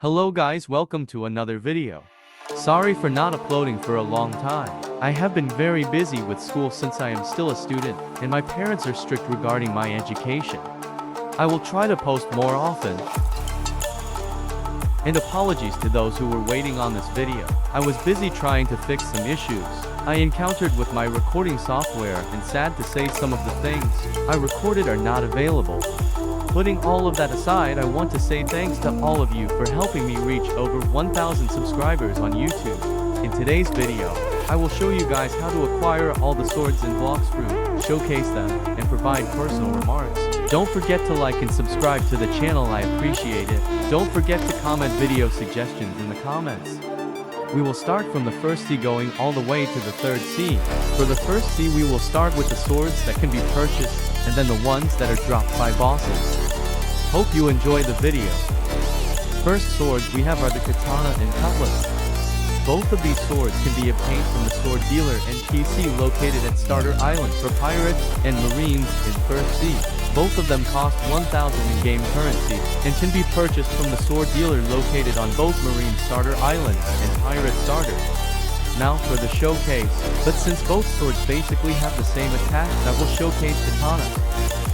Hello guys, welcome to another video. Sorry for not uploading for a long time. I have been very busy with school since I am still a student, and my parents are strict regarding my education. I will try to post more often. And apologies to those who were waiting on this video. I was busy trying to fix some issues I encountered with my recording software, and sad to say some of the things I recorded are not available. Putting all of that aside, I want to say thanks to all of you for helping me reach over 1,000 subscribers on YouTube. In today's video, I will show you guys how to acquire all the swords in bloxfruits, showcase them, and provide personal remarks. Don't forget to like and subscribe to the channel, I appreciate it. Don't forget to comment video suggestions in the comments. We will start from the first C going all the way to the third C. For the first C, we will start with the swords that can be purchased, and then the ones that are dropped by bosses. Hope you enjoy the video. First swords we have are the katana and cutlass. Both of these swords can be obtained from the sword dealer NPC located at Starter Island for pirates and marines in first C. Both of them cost 1,000 in-game currency, and can be purchased from the sword dealer located on both Marine Starter Island and Pirate Starter. Now for the showcase, but since both swords basically have the same attack, I will showcase katana.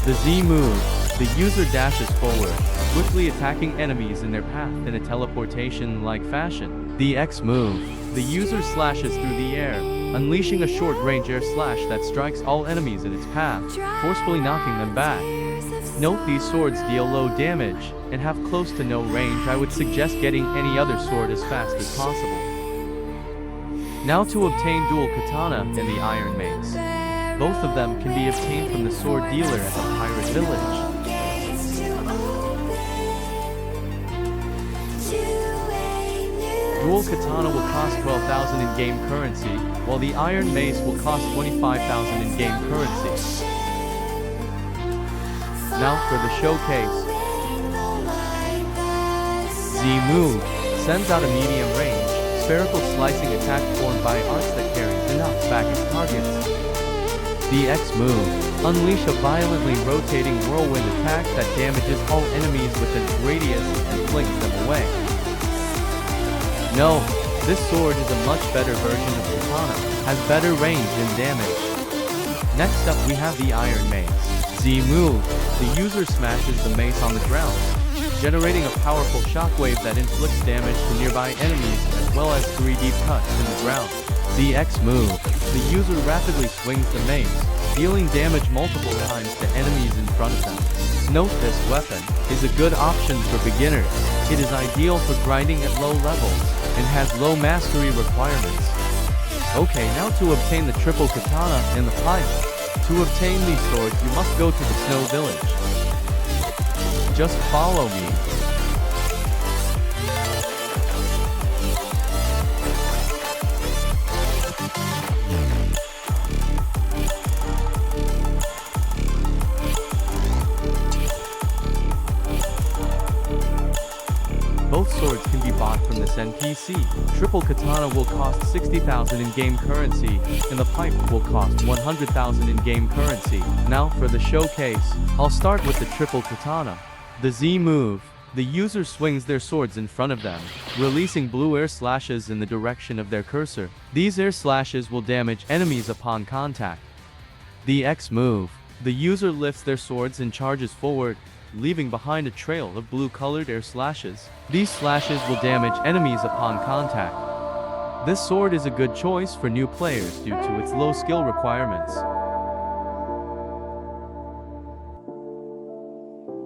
The Z move. The user dashes forward, quickly attacking enemies in their path in a teleportation-like fashion. The X move. The user slashes through the air, unleashing a short-range air slash that strikes all enemies in its path, forcefully knocking them back. Note these swords deal low damage, and have close to no range. I would suggest getting any other sword as fast as possible. Now to obtain dual katana and the iron mace. Both of them can be obtained from the sword dealer at the pirate village. Dual katana will cost 12,000 in-game currency, while the iron mace will cost 25,000 in-game currency. Now for the showcase. Z move sends out a medium range, spherical slicing attack formed by arcs that carries and knocks back its targets. The X move. Unleash a violently rotating whirlwind attack that damages all enemies within its radius and flings them away. No, this sword is a much better version of katana, has better range and damage. Next up we have the iron mace. Z move. The user smashes the mace on the ground, generating a powerful shockwave that inflicts damage to nearby enemies as well as 3D cuts in the ground. The X move. The user rapidly swings the mace, dealing damage multiple times to enemies in front of them. Note this weapon is a good option for beginners. It is ideal for grinding at low levels, and has low mastery requirements. Okay, now to obtain the triple katana and the pipe. To obtain these swords, you must go to the snow village. Just follow me. Both swords can be bought from this NPC. Triple katana will cost 60,000 in-game currency, and the pipe will cost 100,000 in-game currency. Now for the showcase, I'll start with the triple katana. The Z move. The user swings their swords in front of them, releasing blue air slashes in the direction of their cursor. These air slashes will damage enemies upon contact. The X move. The user lifts their swords and charges forward, leaving behind a trail of blue-colored air slashes. These slashes will damage enemies upon contact. This sword is a good choice for new players due to its low skill requirements.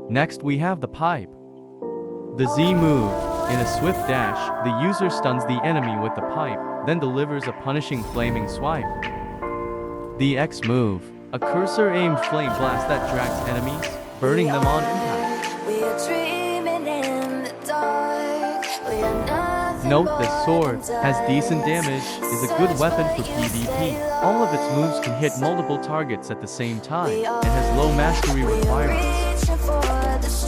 Next we have the pipe. The Z move. In a swift dash, the user stuns the enemy with the pipe, then delivers a punishing flaming swipe. The X move. A cursor-aimed flame blast that drags enemies, burning them on impact. Note this sword has decent damage, is a good weapon for PvP. All of its moves can hit multiple targets at the same time, and has low mastery requirements.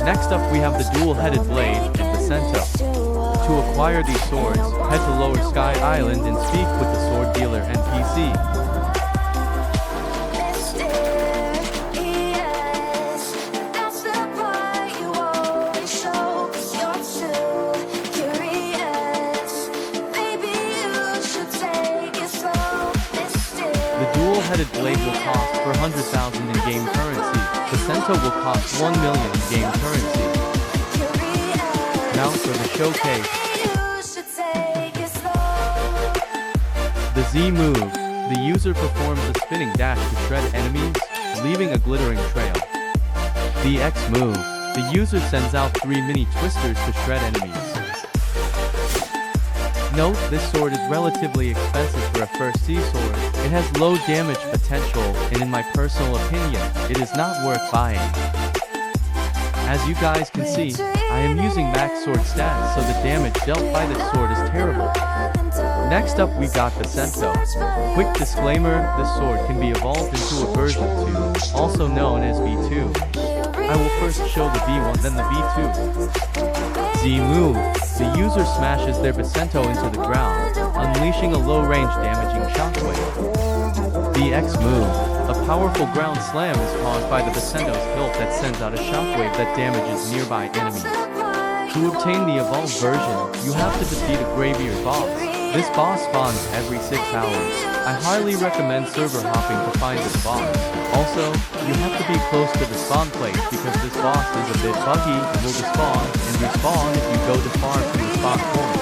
Next up we have the dual-headed blade and Vicento. To acquire these swords, head to Lower Sky Island and speak with the sword dealer NPC. dual-headed blade will cost 400,000 in-game currency. The Cento will cost 1 million in-game currency. Now for the showcase. The Z move. The user performs a spinning dash to shred enemies, leaving a glittering trail. The X move. The user sends out 3 mini twisters to shred enemies. Note, this sword is relatively expensive for a first C sword. It has low damage potential, and in my personal opinion, it is not worth buying. As you guys can see, I am using max sword stats, so the damage dealt by this sword is terrible. Next up we got the Cento. Quick disclaimer, this sword can be evolved into a version 2, also known as V2. I will first show the V1 then the V2. Z move. The user smashes their Cento into the ground, unleashing a low-range damaging shockwave. The X move. A powerful ground slam is caused by the Cento's hilt that sends out a shockwave that damages nearby enemies. To obtain the evolved version, you have to defeat a graveyard boss. This boss spawns every 6 hours. I highly recommend server hopping to find this boss. Also, you have to be close to the spawn place because this boss is a bit buggy and will despawn and respawn if you go too far from the spawn point.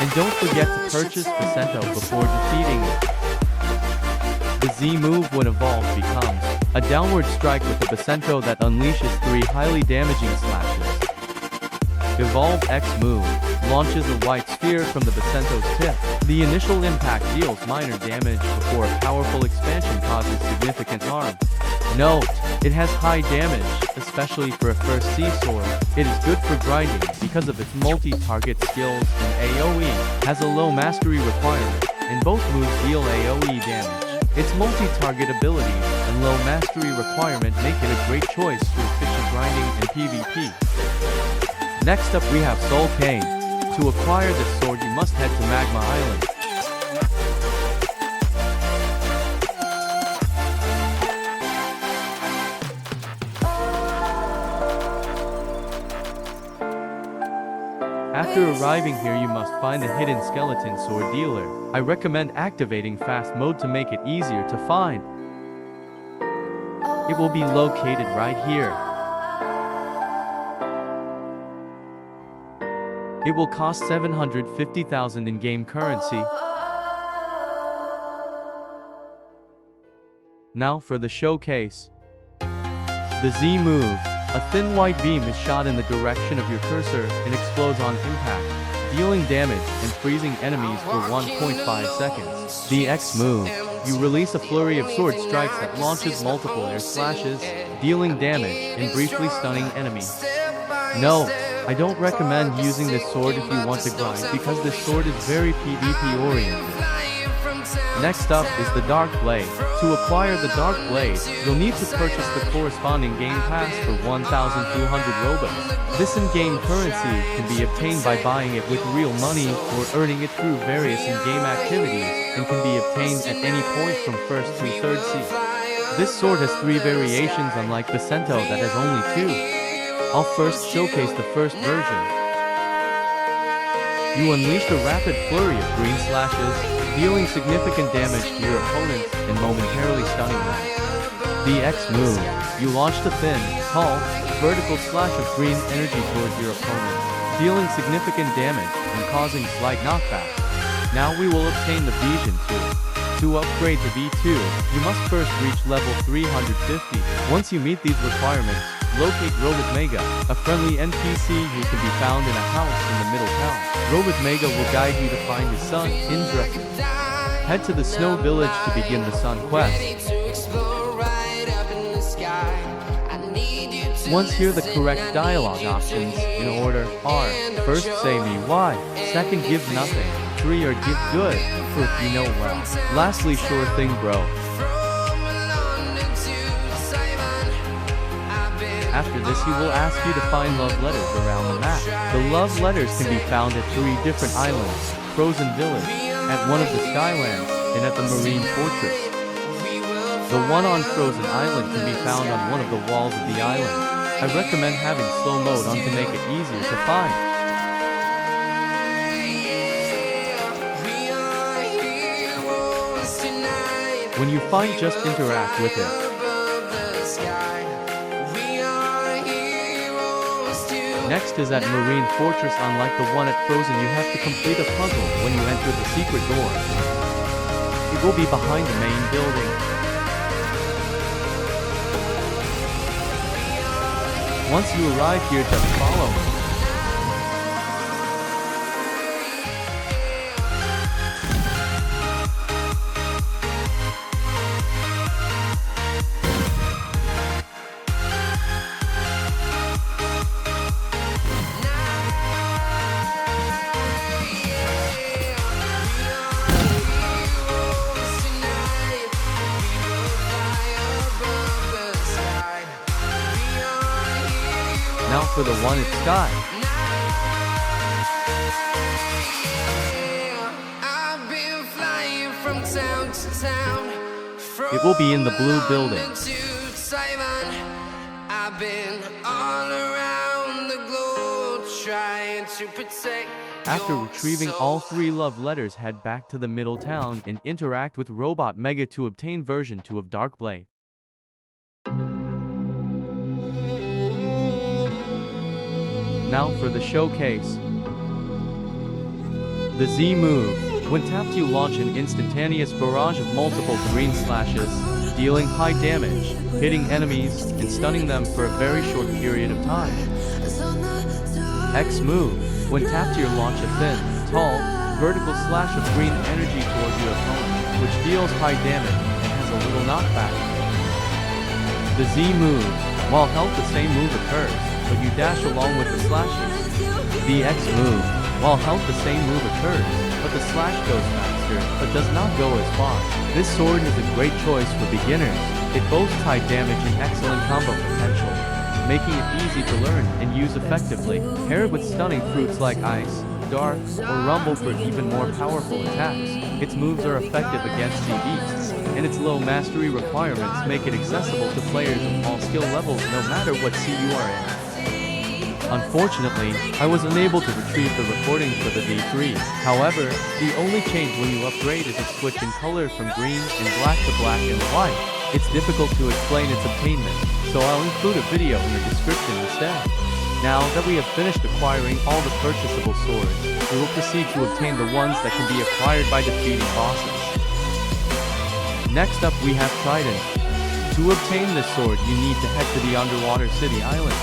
And don't forget to purchase the Cento before defeating it. The Z move when evolved becomes a downward strike with the Cento that unleashes 3 highly damaging slashes. Evolved X move launches a white sphere from the Cento's tip. The initial impact deals minor damage before a powerful expansion causes significant harm. Note, it has high damage, especially for a first C sword. It is good for grinding because of its multi-target skills, and AoE has a low mastery requirement, and both moves deal AoE damage. Its multi-target abilities and low mastery requirement make it a great choice for efficient grinding and PvP. Next up we have Soul Cane. To acquire this sword you must head to Magma Island. After arriving here you must find the hidden skeleton sword dealer. I recommend activating fast mode to make it easier to find. It will be located right here. It will cost 750,000 in-game currency. Now for the showcase. The Z move. A thin white beam is shot in the direction of your cursor and explodes on impact, dealing damage and freezing enemies for 1.5 seconds. The X move. You release a flurry of sword strikes that launches multiple air slashes, dealing damage and briefly stunning enemies. No, I don't recommend using this sword if you want to grind because this sword is very PvP oriented. Next up is the Dark Blade. To acquire the Dark Blade, you'll need to purchase the corresponding game pass for 1,200 Robux. This in-game currency can be obtained by buying it with real money or earning it through various in-game activities and can be obtained at any point from 1st to 3rd C. This sword has 3 variations unlike the Cento that has only 2. I'll first showcase the first version. You unleash a rapid flurry of green slashes, dealing significant damage to your opponents and momentarily stunning them. The X move. You launch the thin, tall, vertical slash of green energy towards your opponent, dealing significant damage and causing slight knockback. Now we will obtain the Vision 2. To upgrade to V2, you must first reach level 350. Once you meet these requirements, locate Robot Mega, a friendly NPC who can be found in a house in the middle town. Robot Mega will guide you to find his son, Indra. Head to the Snow Village to begin the Sun Quest. Once hear the correct dialogue options in order are: first say me why, second give nothing, 3 or give good, 4th you know well, lastly sure thing bro. After this he will ask you to find love letters around the map. The love letters can be found at 3 different islands: Frozen Village, at one of the Skylands, and at the Marine Fortress. The one on Frozen Island can be found on one of the walls of the island. I recommend having slow mode on to make it easier to find. When you find, just interact with it. Next is at Marine Fortress. Unlike the one at Frozen, you have to complete a puzzle when you enter the secret door. It will be behind the main building. Once you arrive here, just follow me. Now for the one at Sky. It will be in the blue building. After retrieving all 3 love letters, head back to the middle town and interact with Robot Mega to obtain version 2 of Darkblade. Now for the showcase. The Z move. When tapped, you launch an instantaneous barrage of multiple green slashes, dealing high damage, hitting enemies, and stunning them for a very short period of time. X move. When tapped, you launch a thin, tall, vertical slash of green energy towards your opponent, which deals high damage and has a little knockback. The Z move. While held, the same move occurs, but you dash along with the slashes. The X move. While held, the same move occurs, but the slash goes faster, but does not go as far. This sword is a great choice for beginners. It boasts high damage and excellent combo potential, making it easy to learn and use effectively. Paired with stunning fruits like Ice, Dark, or Rumble for even more powerful attacks. Its moves are effective against sea beasts, and its low mastery requirements make it accessible to players of all skill levels no matter what sea you are in. Unfortunately, I was unable to retrieve the recording for the V3. However, the only change when you upgrade is a switch in color from green and black to black and white. It's difficult to explain its obtainment, so I'll include a video in the description instead. Now that we have finished acquiring all the purchasable swords, we will proceed to obtain the ones that can be acquired by defeating bosses. Next up we have Trident. To obtain this sword, you need to head to the underwater city island.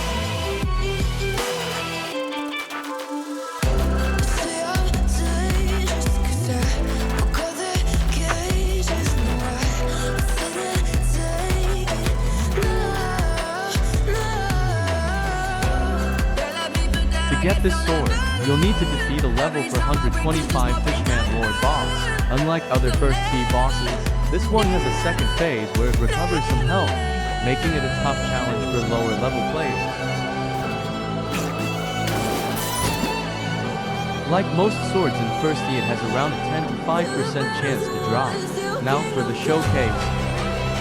To get this sword, you'll need to defeat a level 425 Fishman Lord boss. Unlike other first T bosses, this one has a second phase where it recovers some health, making it a tough challenge for lower level players. Like most swords in first T, it has around a 10 to 5% chance to drop. Now for the showcase.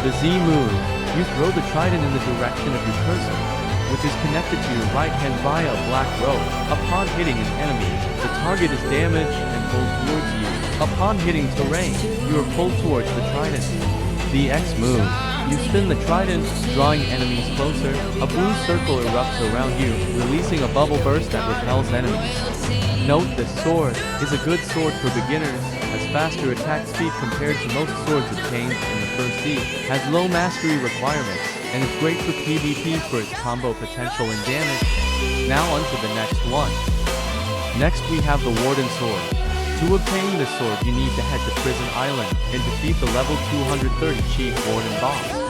The Z move. You throw the trident in the direction of your cursor, which is connected to your right hand via a black rope. Upon hitting an enemy, the target is damaged and pulled towards you. Upon hitting terrain, you are pulled towards the trident. The X move. You spin the trident, drawing enemies closer. A blue circle erupts around you, releasing a bubble burst that repels enemies. Note, this sword is a good sword for beginners, has faster attack speed compared to most swords obtained in the first T, has low mastery requirements, and is great for PvP for its combo potential and damage. Now onto the next one. Next we have the Warden Sword. To obtain this sword, you need to head to Prison Island and defeat the level 230 Chief Warden boss.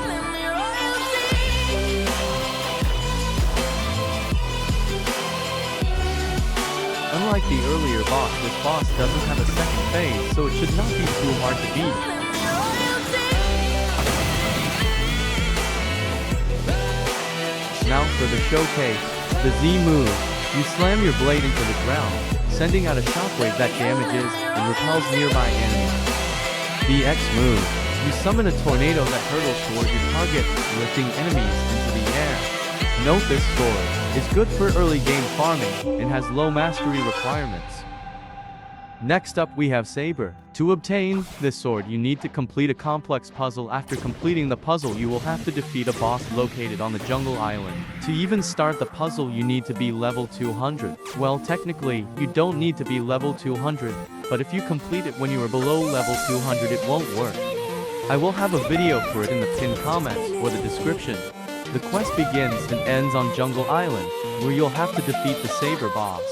Unlike the earlier boss, this boss doesn't have a second phase, so it should not be too hard to beat. Now for the showcase. The Z move. You slam your blade into the ground, sending out a shockwave that damages and repels nearby enemies. The X move. You summon a tornado that hurtles toward your target, lifting enemies into the air. Note, this sword is good for early game farming and has low mastery requirements. Next up we have Saber. To obtain this sword, you need to complete a complex puzzle. After completing the puzzle, you will have to defeat a boss located on the jungle island. To even start the puzzle, you need to be level 200. Well, technically, you don't need to be level 200, but if you complete it when you are below level 200, it won't work. I will have a video for it in the pinned comments or the description. The quest begins and ends on Jungle Island, where you'll have to defeat the Saber boss.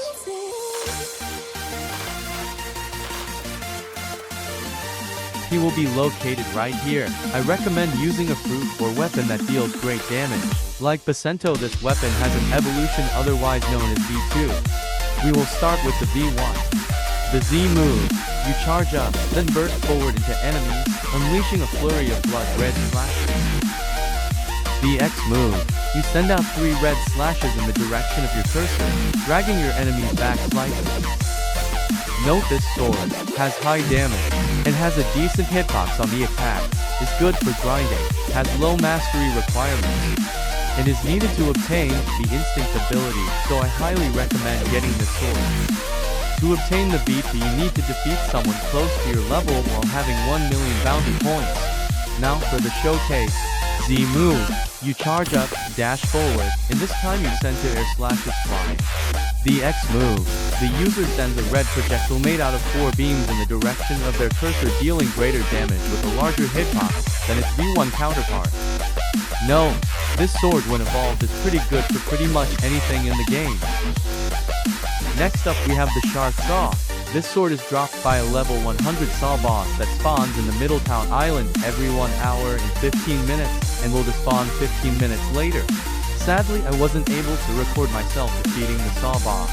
He will be located right here. I recommend using a fruit or weapon that deals great damage. Like Basento, this weapon has an evolution otherwise known as V2. We will start with the V1. The Z move. You charge up, then burst forward into enemies, unleashing a flurry of blood red slashes. The X move. You send out 3 red slashes in the direction of your cursor, dragging your enemies back slightly. Note this sword has high damage and has a decent hitbox on the attack, is good for grinding, has low mastery requirements, and is needed to obtain the instinct ability, so I highly recommend getting this sword. To obtain the V2, you need to defeat someone close to your level while having 1 million bounty points. Now for the showcase. Z move. You charge up, dash forward, and this time you send to air slashes flying. The X move. The user sends a red projectile made out of 4 beams in the direction of their cursor, dealing greater damage with a larger hitbox than its V1 counterpart. No, this sword when evolved is pretty good for pretty much anything in the game. Next up we have the Shark Saw. This sword is dropped by a level 100 Saw boss that spawns in the Middletown Island every 1 hour and 15 minutes, and will despawn 15 minutes later. Sadly, I wasn't able to record myself defeating the Saw boss.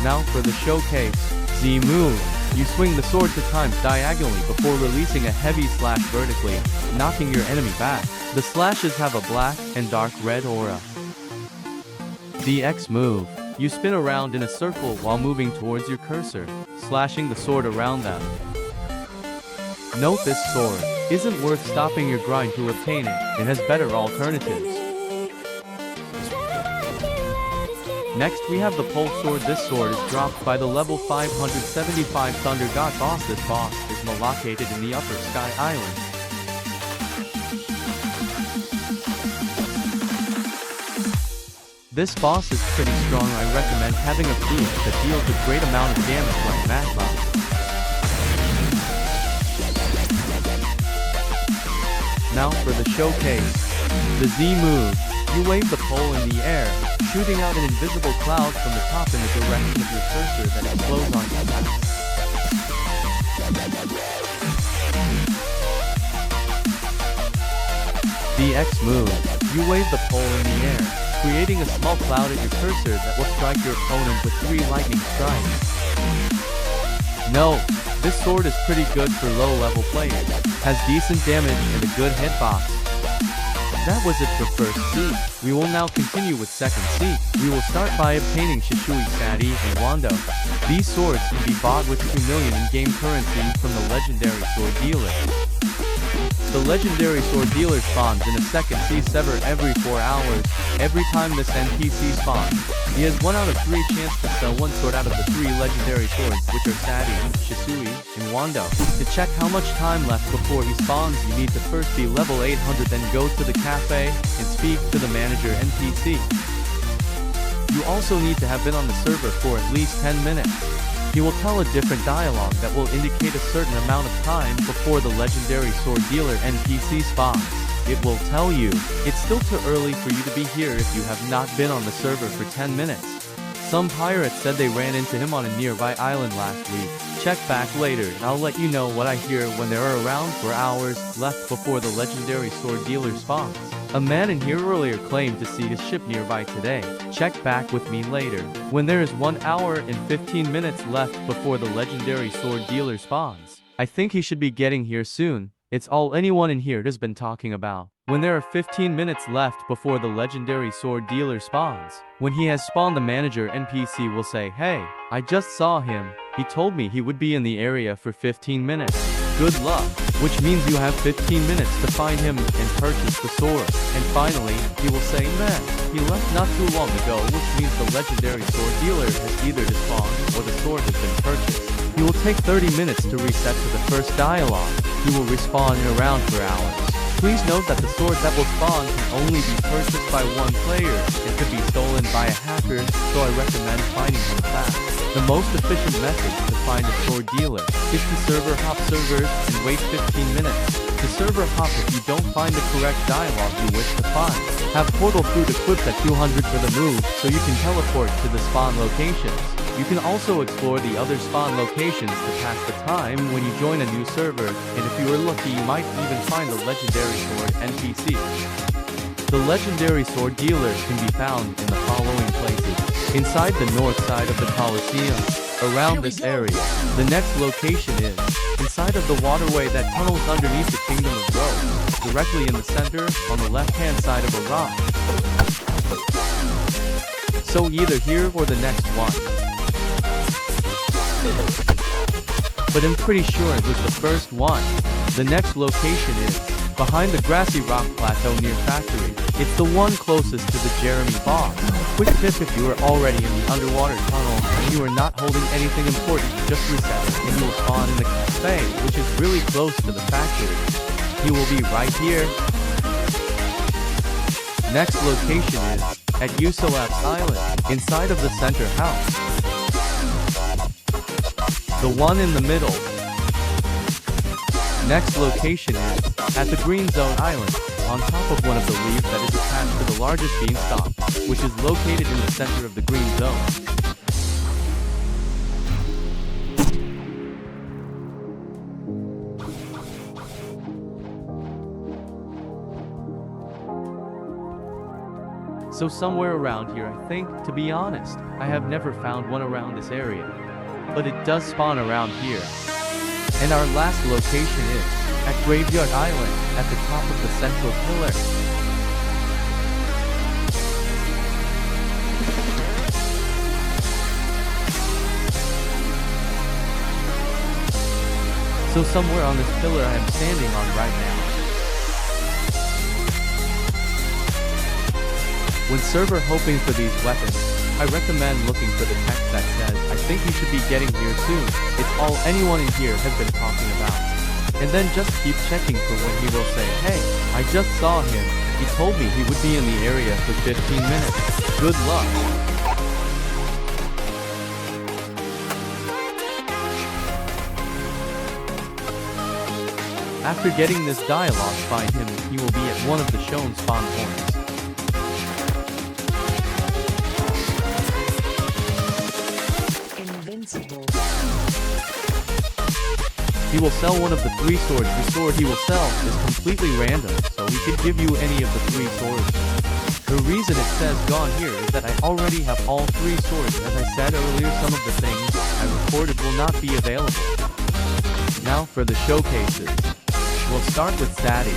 Now for the showcase. Z move. You swing the sword 2 times diagonally before releasing a heavy slash vertically, knocking your enemy back. The slashes have a black and dark red aura. The X move. You spin around in a circle while moving towards your cursor, slashing the sword around them. Note this sword isn't worth stopping your grind to obtain it, it has better alternatives. Next we have the Pole Sword. This sword is dropped by the level 575 Thunder God boss. This boss is located in the Upper Sky Island. This boss is pretty strong. I recommend having a fruit that deals a great amount of damage like Matlock. Now for the showcase. The Z move. You wave the pole in the air, shooting out an invisible cloud from the top in the direction of your cursor that explodes on impact. The X move. You wave the pole in the air, creating a small cloud at your cursor that will strike your opponent with 3 lightning strikes. No, this sword is pretty good for low-level players, has decent damage and a good hitbox. That was it for first C. We will now continue with second C. We will start by obtaining Shishui, Sadi, and Wando. These swords can be bought with 2 million in-game currency from the legendary sword dealer. The legendary sword dealer spawns in a second C server every 4 hours. Every time this NPC spawns, he has 1 out of 3 chance to sell 1 sword out of the 3 legendary swords, which are Sadi, Shisui, and Wando. To check how much time left before he spawns, you need to first be level 800, then go to the cafe and speak to the manager NPC. You also need to have been on the server for at least 10 minutes. He will tell a different dialogue that will indicate a certain amount of time before the legendary sword dealer NPC spawns. It will tell you, it's still too early for you to be here if you have not been on the server for 10 minutes. Some pirates said they ran into him on a nearby island last week. Check back later and I'll let you know what I hear when there are around 4 hours left before the legendary sword dealer spawns. A man in here earlier claimed to see his ship nearby today. Check back with me later, when there is 1 hour and 15 minutes left before the legendary sword dealer spawns. I think he should be getting here soon. It's all anyone in here has been talking about. When there are 15 minutes left before the legendary sword dealer spawns. When he has spawned, the manager NPC will say, "Hey, I just saw him. He told me he would be in the area for 15 minutes. Good luck." Which means you have 15 minutes to find him and purchase the sword. And finally, he will say, "Man, he left not too long ago," which means the legendary sword dealer has either despawned or the sword has been purchased. He will take 30 minutes to reset to the first dialogue. He will respawn in around 4 hours. Please note that the sword that will spawn can only be purchased by one player. It could be stolen by a hacker, so I recommend finding him fast. The most efficient method to find a sword dealer is to server hop servers and wait 15 minutes. To server hop if you don't find the correct dialogue you wish to find. Have portal fruit equipped at 200 for the move, so you can teleport to the spawn locations. You can also explore the other spawn locations to pass the time when you join a new server, and if you are lucky you might even find the legendary sword NPC. The legendary sword dealer can be found in the following places. Inside the north side of the Colosseum, around this area. The next location is inside of the waterway that tunnels underneath the Kingdom of Rose, directly in the center, on the left-hand side of a rock. So either here or the next one. But I'm pretty sure it was the first one. The next location is behind the grassy rock plateau near factory. It's the one closest to the Jeremy boss. Quick tip: if you are already in the underwater tunnel and you are not holding anything important, just reset it and you will spawn in the cafe, which is really close to the factory. He will be right here. Next location is at Usolap's Island, inside of the center house. The one in the middle. Next location is at the Green Zone Island, on top of one of the leaves that is attached to the largest beanstalk, which is located in the center of the Green Zone. So somewhere around here, I think. To be honest, I have never found one around this area. But it does spawn around here. And our last location is at Graveyard Island, at the top of the central pillar. So somewhere on this pillar I am standing on right now. When server hoping for these weapons, I recommend looking for the text that says, "I think you should be getting here soon." It's all anyone in here has been talking about. And then just keep checking for when he will say, "Hey, I just saw him. He told me he would be in the area for 15 minutes. Good luck." After getting this dialogue, find him. He will be at one of the shown spawn points. He will sell one of the 3 swords. The sword he will sell is completely random, so he could give you any of the 3 swords. The reason it says gone here is that I already have all 3 swords. As I said earlier, some of the things I recorded will not be available. Now for the showcases. We'll start with Sadie.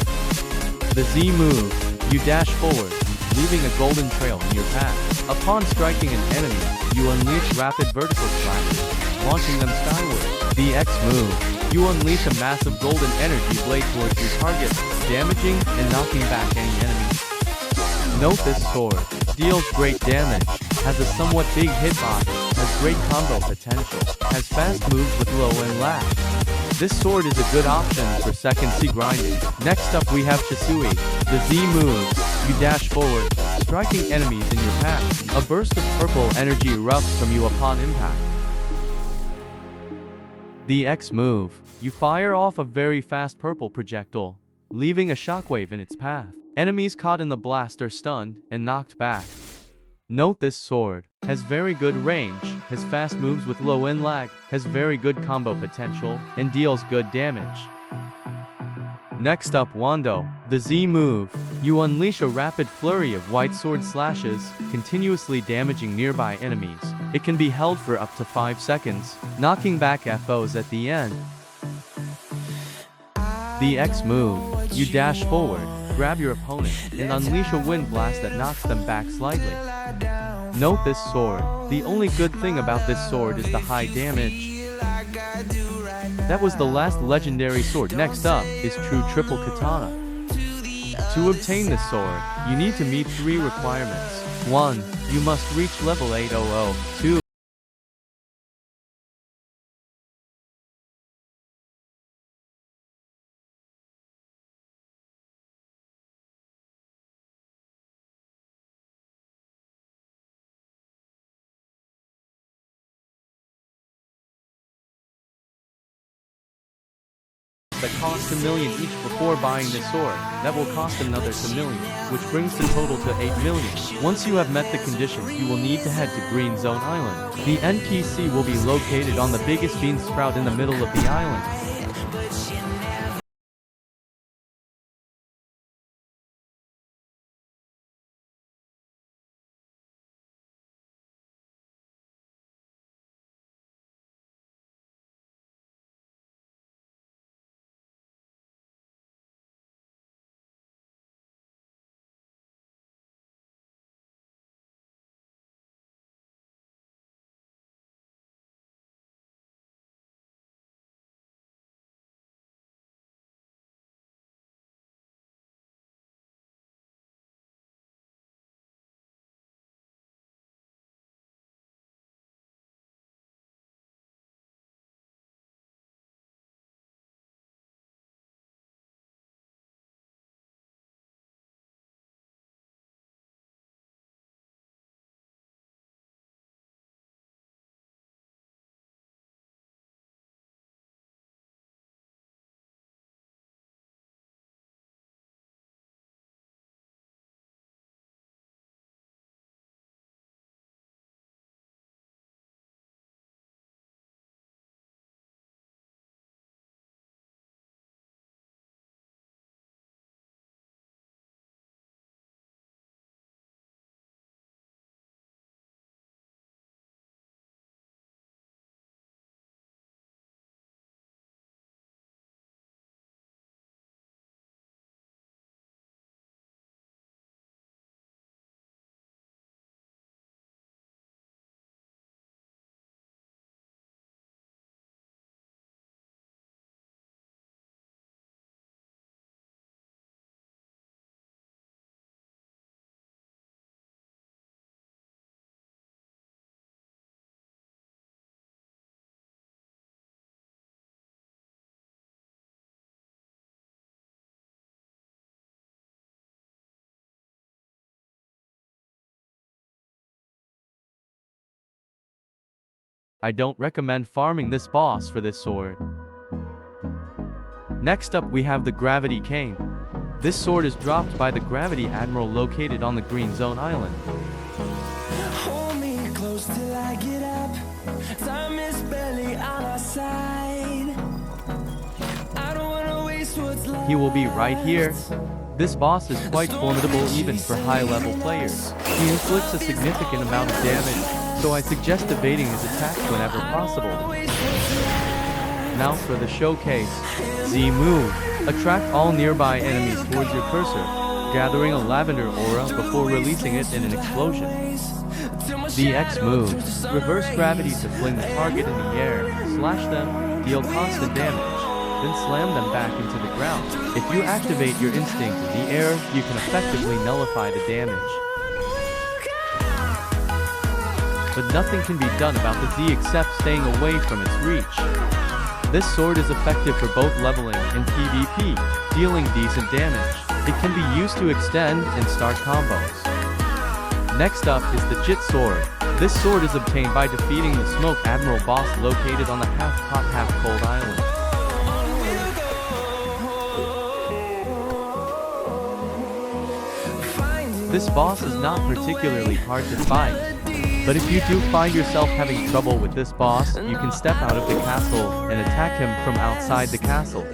The Z move. You dash forward, leaving a golden trail in your path. Upon striking an enemy, you unleash rapid vertical slashes, launching them skyward. The X move. You unleash a massive golden energy blade towards your target, damaging and knocking back any enemies. Note this sword deals great damage, has a somewhat big hitbox, has great combo potential, has fast moves with low and lag. This sword is a good option for second C grinding. Next up we have Chisui. The Z move. You dash forward, striking enemies in your path. A burst of purple energy erupts from you upon impact. The X move. You fire off a very fast purple projectile, leaving a shockwave in its path. Enemies caught in the blast are stunned and knocked back. Note this sword has very good range, has fast moves with low end lag, has very good combo potential, and deals good damage. Next up, Wando. The Z move. You unleash a rapid flurry of white sword slashes, continuously damaging nearby enemies. It can be held for up to 5 seconds, knocking back FOs at the end. The X move. You dash forward, grab your opponent, and unleash a wind blast that knocks them back slightly. Note this sword. The only good thing about this sword is the high damage. That was the last legendary sword. Next up is True Triple Katana. To obtain this sword, you need to meet 3 requirements. 1. You must reach level 800. 2. that cost 1 million each before buying this sword. That will cost another 2 million, which brings the total to 8 million. Once you have met the conditions, you will need to head to Green Zone Island. The NPC will be located on the biggest bean sprout in the middle of the island. I don't recommend farming this boss for this sword. Next up we have the Gravity Cane. This sword is dropped by the Gravity Admiral located on the Green Zone Island. Hold me close till I get up. Time is barely on our side. I don't wanna waste what's left. He will be right here. This boss is quite formidable even for high-level players. He inflicts a significant amount of damage, so I suggest evading his attacks whenever possible. Now for the showcase. Z move. Attract all nearby enemies towards your cursor, gathering a lavender aura before releasing it in an explosion. The X move. Reverse gravity to fling the target in the air, slash them, deal constant damage, then slam them back into the ground. If you activate your instinct in the air, you can effectively nullify the damage. But nothing can be done about the Z except staying away from its reach. This sword is effective for both leveling and PvP, dealing decent damage. It can be used to extend and start combos. Next up is the Jit Sword. This sword is obtained by defeating the Smoke Admiral boss located on the half-hot, half-cold island. This boss is not particularly hard to fight, but if you do find yourself having trouble with this boss, you can step out of the castle and attack him from outside the castle.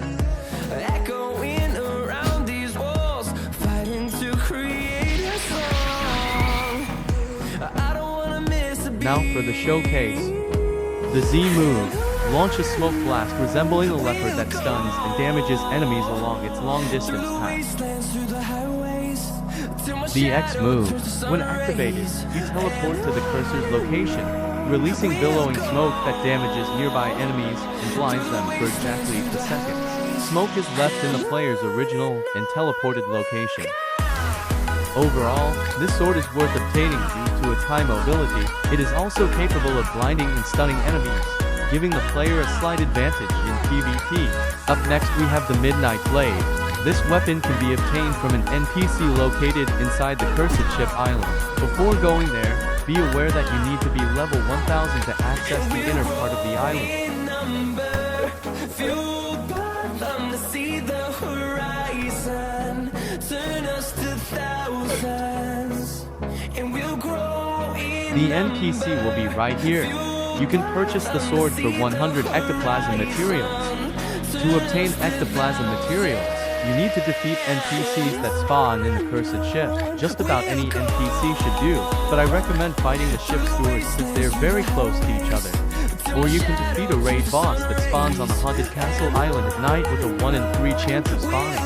Echoing around these walls, fighting to create a song. I don't wanna miss a beat. Now for the showcase. The Z move. Launch a smoke blast resembling a leopard that stuns and damages enemies along its long-distance path. The X move. When activated, you teleport to the cursor's location, releasing billowing smoke that damages nearby enemies and blinds them for exactly 2 seconds. Smoke is left in the player's original and teleported location. Overall, this sword is worth obtaining due to its high mobility. It is also capable of blinding and stunning enemies, giving the player a slight advantage in PvP. Up next we have the Midnight Blade. This weapon can be obtained from an NPC located inside the Cursed Ship Island. Before going there, be aware that you need to be level 1000 to access the inner part of the island. them to see the horizon. Turn us to thousands, and we'll grow in The NPC will be right here. You can purchase the sword for 100 ectoplasm materials. To obtain ectoplasm materials, you need to defeat NPCs that spawn in the cursed ship. Just about any NPC should do, but I recommend fighting the ship stewards since they are very close to each other. Or you can defeat a raid boss that spawns on the haunted castle island at night with a 1 in 3 chance of spawning.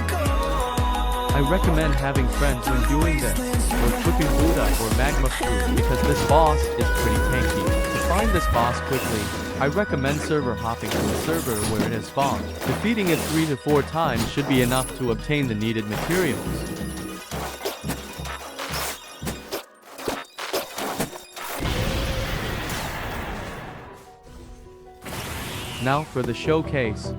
I recommend having friends when doing this, or cooking Buddha or magma fruit because this boss is pretty tanky. To find this boss quickly, I recommend server hopping to a server where it has spawned. Defeating it 3 to 4 times should be enough to obtain the needed materials. Now for the showcase.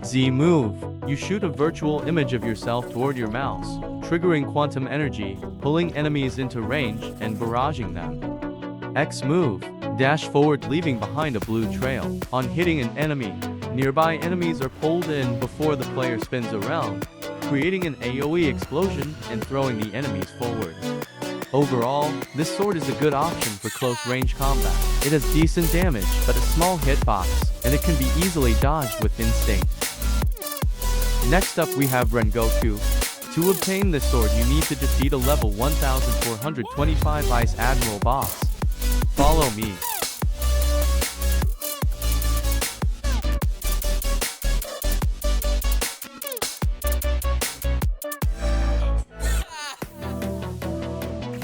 Z move. You shoot a virtual image of yourself toward your mouse, triggering quantum energy, pulling enemies into range, and barraging them. X move. Dash forward leaving behind a blue trail. On hitting an enemy, nearby enemies are pulled in before the player spins around, creating an AoE explosion and throwing the enemies forward. Overall, this sword is a good option for close-range combat. It has decent damage but a small hitbox, and it can be easily dodged with instinct. Next up we have Rengoku. To obtain this sword you need to defeat a level 1425 Ice Admiral boss. Follow me.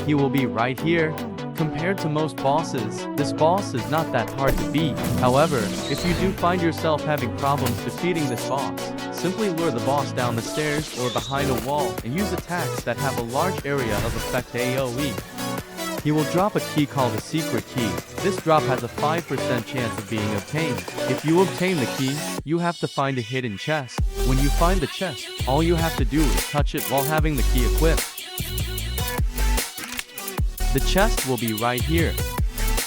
He will be right here. Compared to most bosses, this boss is not that hard to beat. However, if you do find yourself having problems defeating this boss, simply lure the boss down the stairs or behind a wall and use attacks that have a large area of effect AoE. He will drop a key called a secret key. This drop has a 5% chance of being obtained. If you obtain the key, you have to find a hidden chest. When you find the chest, all you have to do is touch it while having the key equipped. The chest will be right here.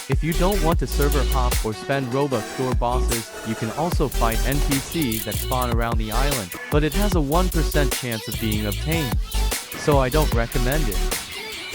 If you don't want to server hop or spend Robux store bosses, you can also fight NPCs that spawn around the island, but it has a 1% chance of being obtained, so I don't recommend it.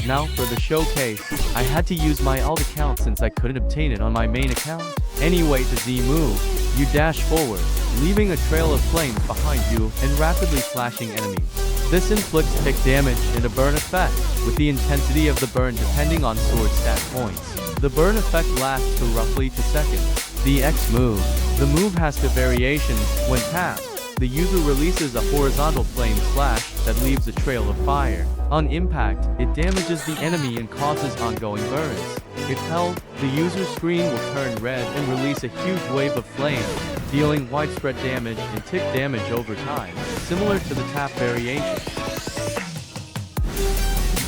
Now for the showcase, I had to use my alt account since I couldn't obtain it on my main account. Anyway, to Z move, you dash forward, leaving a trail of flames behind you and rapidly flashing enemies. This inflicts tick damage and a burn effect, with the intensity of the burn depending on sword stat points. The burn effect lasts for roughly 2 seconds. The X move. The move has 2 variations. When tapped, the user releases a horizontal flame slash that leaves a trail of fire. On impact, it damages the enemy and causes ongoing burns. If held, the user's screen will turn red and release a huge wave of flame, dealing widespread damage and tick damage over time, similar to the tap variation.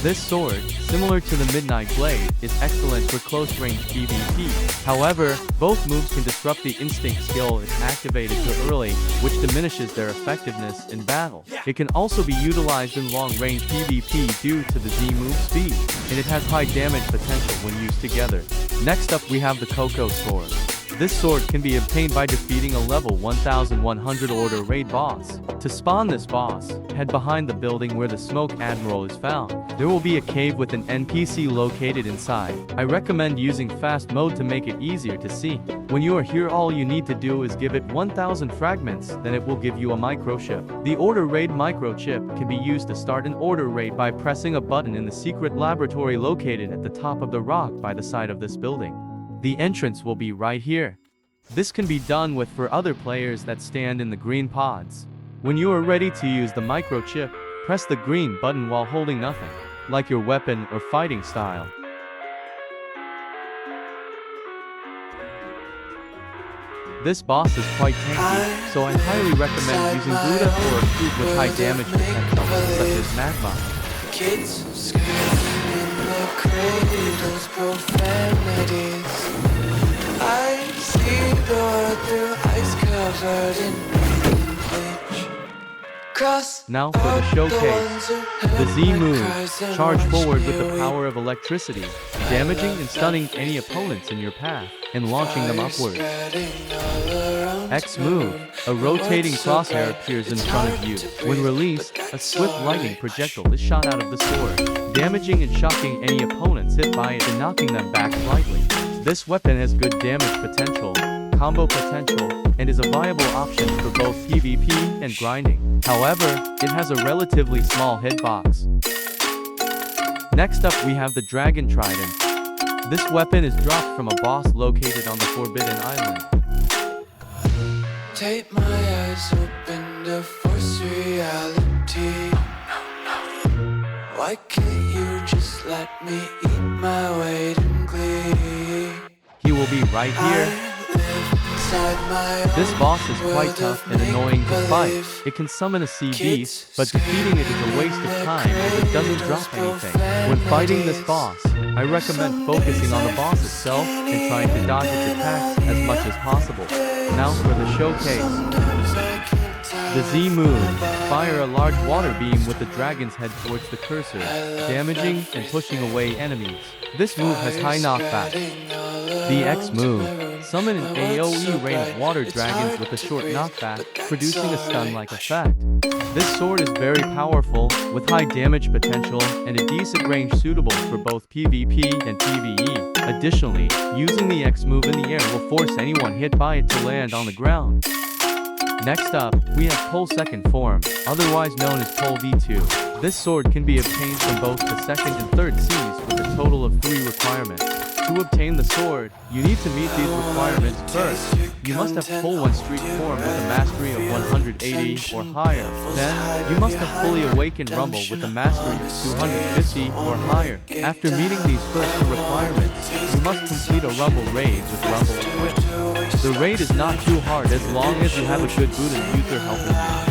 This sword, similar to the Midnight Blade, is excellent for close-range PvP. However, both moves can disrupt the instinct skill if activated too early, which diminishes their effectiveness in battle. It can also be utilized in long-range PvP due to the Z move speed, and it has high damage potential when used together. Next up we have the Coco Sword. This sword can be obtained by defeating a level 1100 order raid boss. To spawn this boss, head behind the building where the Smoke Admiral is found. There will be a cave with an NPC located inside. I recommend using fast mode to make it easier to see. When you are here, all you need to do is give it 1000 fragments, then it will give you a microchip. The order raid microchip can be used to start an order raid by pressing a button in the secret laboratory located at the top of the rock by the side of this building. The entrance will be right here. This can be done with for other players that stand in the green pods. When you are ready to use the microchip, press the green button while holding nothing, like your weapon or fighting style. This boss is quite tanky, so I highly recommend using Buddha or a fruit with high damage potential, such as magma. Kids screaming in the cradles, profanities. I see the world through ice covered in bleach. Cross now for the showcase. The Z move. Charge forward with the power of electricity, damaging and stunning any opponents in your path, and launching them upwards. X move. A rotating crosshair appears in front of you. When released, a swift lightning projectile is shot out of the sword, damaging and shocking any opponents hit by it and knocking them back slightly. This weapon has good damage potential, combo potential, and is a viable option for both PvP and grinding. However, it has a relatively small hitbox. Next up we have the Dragon Trident. This weapon is dropped from a boss located on the Forbidden Island. Take my eyes open to force reality. Why can't you just let me eat my weight in glee? He will be right here. This boss is quite tough and annoying to fight. It can summon a sea beast, but defeating it is a waste of time as it doesn't drop anything. When fighting this boss, I recommend focusing on the boss itself and trying to dodge its attacks as much as possible. Now for the showcase. The Z move. Fire a large water beam with the dragon's head towards the cursor, damaging and pushing away enemies. This move has high knockback. The X move. Summon an AoE rain of water dragons with a short knockback, producing a stun-like effect. This sword is very powerful, with high damage potential and a decent range suitable for both PvP and PvE. Additionally, using the X move in the air will force anyone hit by it to land on the ground. Next up, we have Pole Second Form, otherwise known as Pole V2. This sword can be obtained from both the second and third Cs with a total of 3 requirements. To obtain the sword, you need to meet these requirements first. You must have Pole 1 Street Form with a mastery of 180 or higher. Then, you must have fully awakened Rumble with a mastery of 250 or higher. After meeting these first 2 requirements, you must complete a Rumble raid with Rumble equipped. The raid is not too hard as long as you have a good boot and user helping you.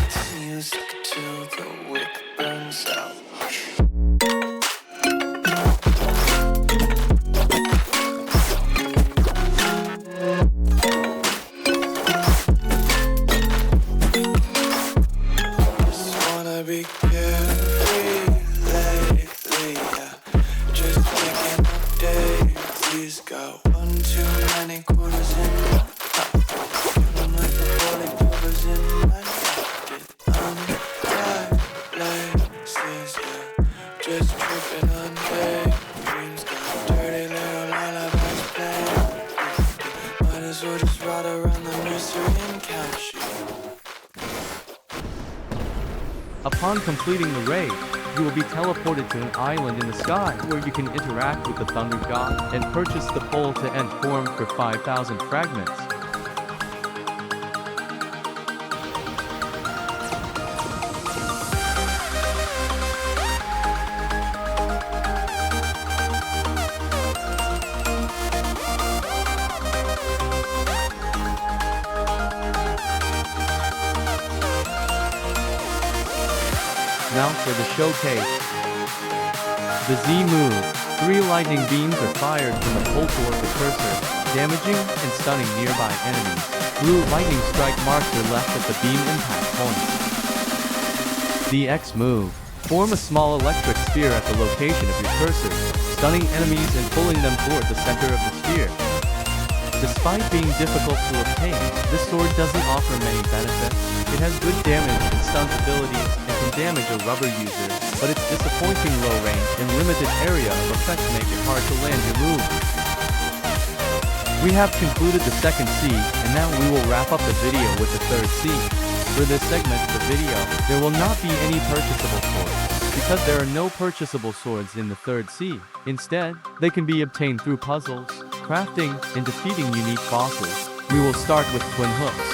Upon completing the raid, you will be teleported to an island in the sky where you can interact with the Thunder God and purchase the Pole to End form for 5,000 fragments. Now for the showcase. The Z move. 3 lightning beams are fired from the pole toward the cursor, damaging and stunning nearby enemies. Blue lightning strike marks are left at the beam impact points. The X move. Form a small electric sphere at the location of your cursor, stunning enemies and pulling them toward the center of the sphere. Despite being difficult to obtain, this sword doesn't offer many benefits. It has good damage and stun abilities and can damage a rubber user, but its disappointing low range and limited area of effect make it hard to land your move. We have concluded the second C, and now we will wrap up the video with the third C. For this segment of the video, there will not be any purchasable swords, because there are no purchasable swords in the third C. Instead, they can be obtained through puzzles, crafting, and defeating unique bosses. We will start with Twin Hooks.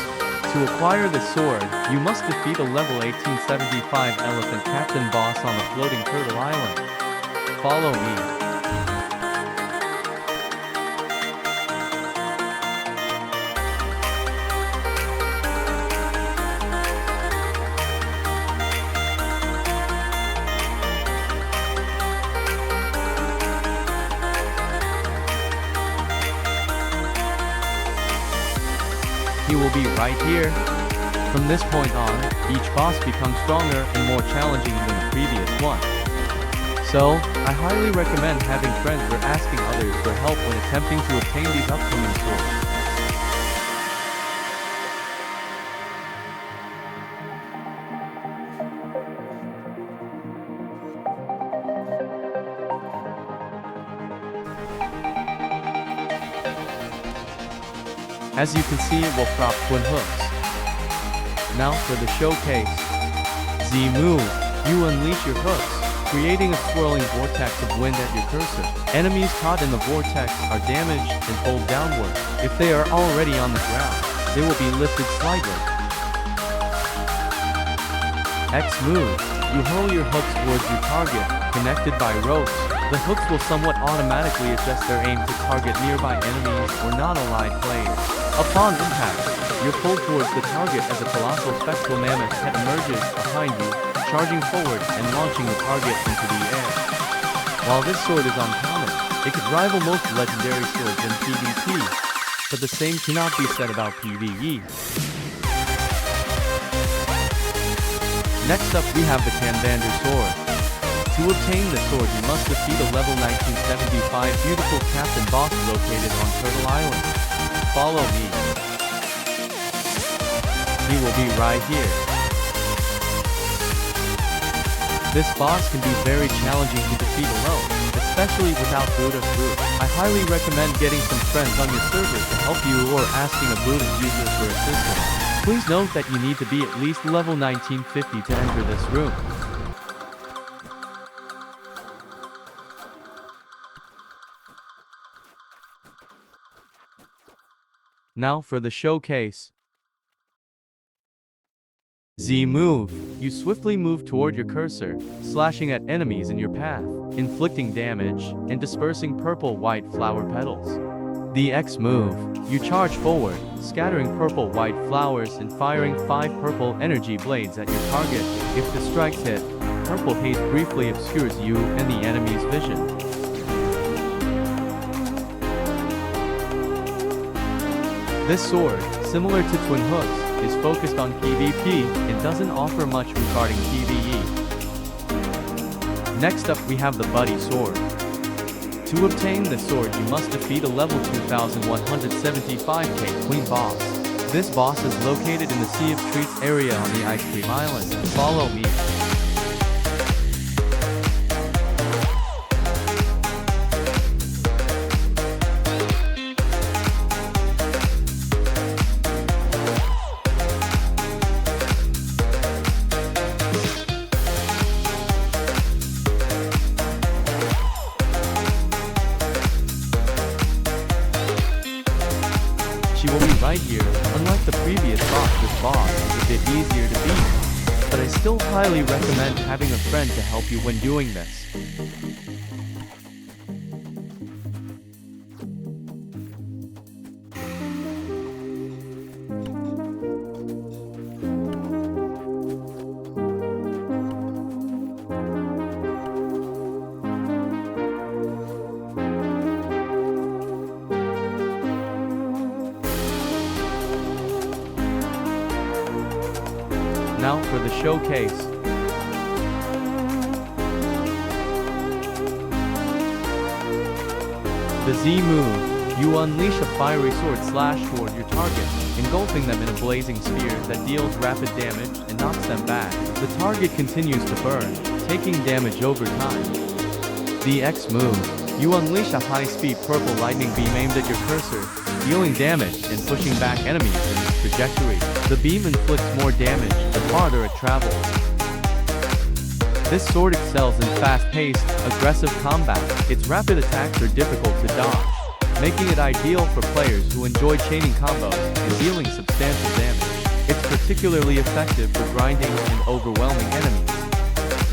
To acquire this sword, you must defeat a level 1875 Elephant Captain boss on the floating Turtle Island. Follow me. He will be right here. From this point on, each boss becomes stronger and more challenging than the previous one. So, I highly recommend having friends or asking others for help when attempting to obtain these upcoming swords. As you can see, it will crop twin hooks. Now for the showcase. Z move. You unleash your hooks, creating a swirling vortex of wind at your cursor. Enemies caught in the vortex are damaged and pulled downward. If they are already on the ground, they will be lifted slightly. X move. You hurl your hooks towards your target, connected by ropes. The hooks will somewhat automatically adjust their aim to target nearby enemies or non-allied players. Upon impact, you're pulled towards the target as a colossal spectral mammoth head emerges behind you, charging forward and launching the target into the air. While this sword is uncommon, it could rival most legendary swords in PvP, but the same cannot be said about PvE. Next up we have the Kanvander sword. To obtain the sword you must defeat a level 1975 beautiful captain boss located on Turtle Island. Follow me. He will be right here. This boss can be very challenging to defeat alone, especially without Buddha's group. I highly recommend getting some friends on your server to help you or asking a Buddhist user for assistance. Please note that you need to be at least level 1950 to enter this room. Now for the showcase. Z move. You swiftly move toward your cursor, slashing at enemies in your path, inflicting damage, and dispersing purple-white flower petals. The X move. You charge forward, scattering purple-white flowers and firing 5 purple energy blades at your target. If the strikes hit, purple haze briefly obscures you and the enemy's vision. This sword, similar to Twin Hooks, is focused on PvP and doesn't offer much regarding PvE. Next up we have the Buddy Sword. To obtain this sword you must defeat a level 2175k Queen boss. This boss is located in the Sea of Treats area on the Ice Cream Island. Follow me. She will be right here. Unlike the previous boss, this boss is a bit easier to beat, but I still highly recommend having a friend to help you when doing this. Now for the showcase. The Z move. You unleash a fiery sword slash toward your target, engulfing them in a blazing sphere that deals rapid damage and knocks them back. The target continues to burn, taking damage over time. The X move. You unleash a high-speed purple lightning beam aimed at your cursor, dealing damage and pushing back enemies in its trajectory. The beam inflicts more damage the farther it travels. This sword excels in fast-paced, aggressive combat. Its rapid attacks are difficult to dodge, making it ideal for players who enjoy chaining combos and dealing substantial damage. It's particularly effective for grinding and overwhelming enemies,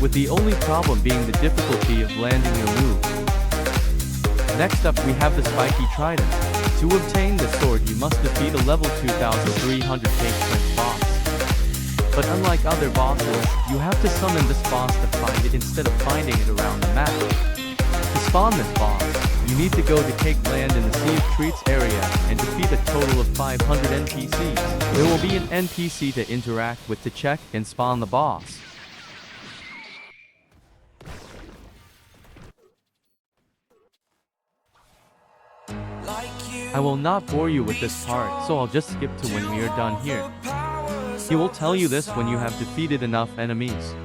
with the only problem being the difficulty of landing your moves. Next up we have the Spiky Trident. To obtain this sword you must defeat a level 2300k Prince boss. But unlike other bosses, you have to summon this boss to find it instead of finding it around the map. To spawn this boss, you need to go to Cake Land in the Sea of Treats area and defeat a total of 500 NPCs. There will be an NPC to interact with to check and spawn the boss. I will not bore you with this part, so I'll just skip to when we are done here. He will tell you this when you have defeated enough enemies.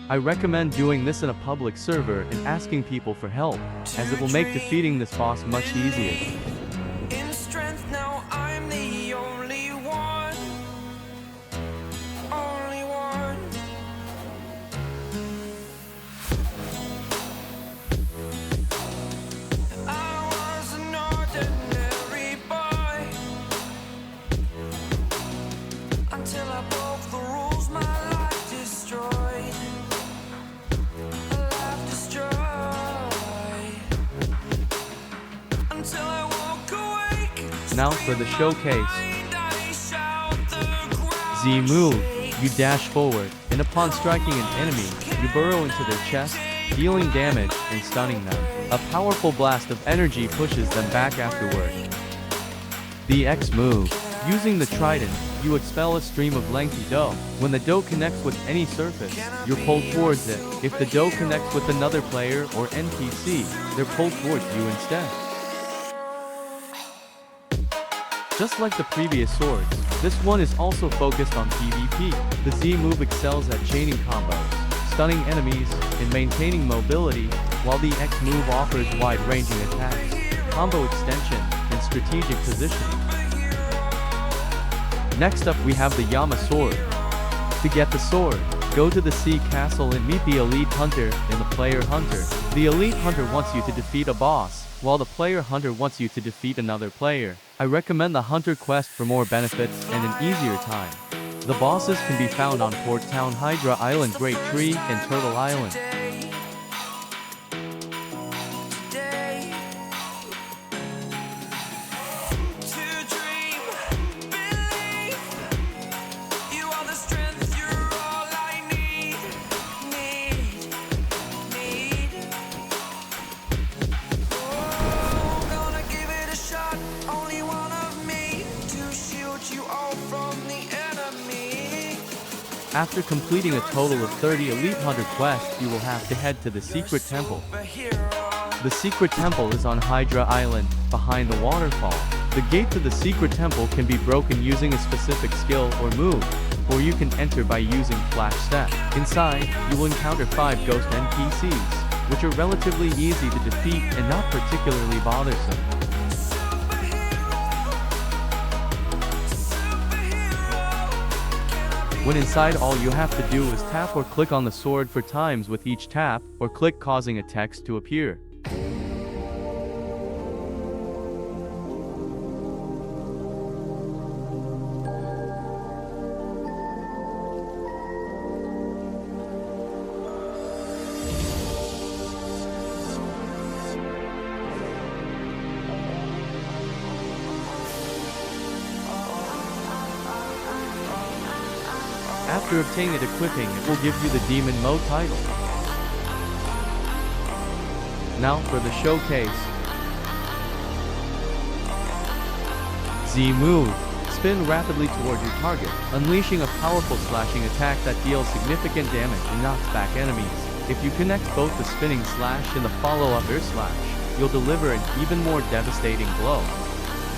I recommend doing this in a public server and asking people for help, as it will make defeating this boss much easier. In strength now I'm Until I broke the rules, my life destroyed. A life destroyed. Until I walk awake. Now for the showcase. I shout the ground. Z move. You dash forward, and upon striking an enemy, you burrow into their chest, dealing damage and stunning them. A powerful blast of energy pushes them back afterward. The X move. Using the trident, you expel a stream of lengthy dough. When the dough connects with any surface, you're pulled towards it. If the dough connects with another player or NPC, they're pulled towards you instead. Just like the previous swords, this one is also focused on PvP. The Z move excels at chaining combos, stunning enemies, and maintaining mobility, while the X move offers wide-ranging attacks, combo extension, and strategic positioning. Next up we have the Yama sword. To get the sword, go to the Sea Castle and meet the Elite Hunter and the Player Hunter. The Elite Hunter wants you to defeat a boss, while the Player Hunter wants you to defeat another player. I recommend the Hunter quest for more benefits and an easier time. The bosses can be found on Port Town, Hydra Island, Great Tree, and Turtle Island. After completing a total of 30 Elite Hunter quests, you will have to head to the Secret Temple. The Secret Temple is on Hydra Island, behind the waterfall. The gate to the Secret Temple can be broken using a specific skill or move, or you can enter by using Flash Step. Inside, you will encounter 5 ghost NPCs, which are relatively easy to defeat and not particularly bothersome. When inside, all you have to do is tap or click on the sword for times with each tap, or click causing a text to appear. After obtaining it equipping, it will give you the Demon Mode title. Now for the showcase. Z move. Spin rapidly toward your target, unleashing a powerful slashing attack that deals significant damage and knocks back enemies. If you connect both the spinning slash and the follow-up air slash, you'll deliver an even more devastating blow.